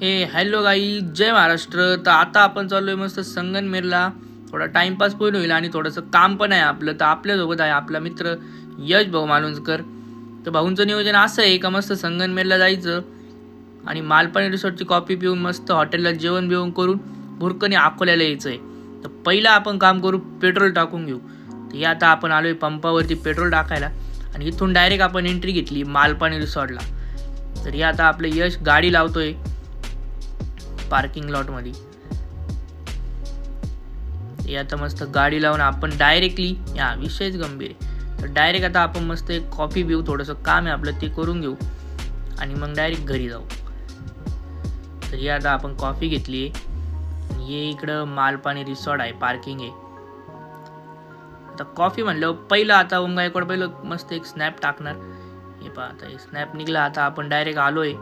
हे हॅलो गाई, जय महाराष्ट्र. तर आता आपण चाललोय मस्त संगमनेरला. थोडा टाइमपास पण होईल आणि थोडंसं काम पण आहे आपलं. तर आपल्यासोबत आहे आपला मित्र यश भाऊ मालुंजकर. तर भाऊंचं नियोजन असं आहे का मस्त संगमनेरला जायचं आणि मालपाणी रिसॉर्टची कॉफी पिऊन मस्त हॉटेलला जेवण बिवण करून भुरकणी अकोल्याला यायचं आहे. तर पहिला आपण काम करू, पेट्रोल टाकून घेऊ. तर हे आता आपण आलोय पंपावरती पेट्रोल टाकायला आणि इथून डायरेक्ट आपण एंट्री घेतली मालपाणी रिसॉर्टला. तर हे आता आपलं यश गाडी लावतोय पार्किंग लॉट मध्ये. हे आता मस्त गाडी लावून आपण डायरेक्टली, या विषयच गंभीर आहे, तर डायरेक्ट आता आपण मस्त एक कॉफी पिऊ, थोडंसं काम आहे आपलं ते करून घेऊ आणि मग डायरेक्ट घरी जाऊ. तर हे आता आपण कॉफी घेतली आहे. हे इकडं मालपाणी रिसॉर्ट आहे, पार्किंग आहे. आता कॉफी म्हणलं पहिलं आता पहिलं मस्त एक स्नॅप टाकणार. हे पहा आता स्नॅप निघला. आता आपण डायरेक्ट आलोय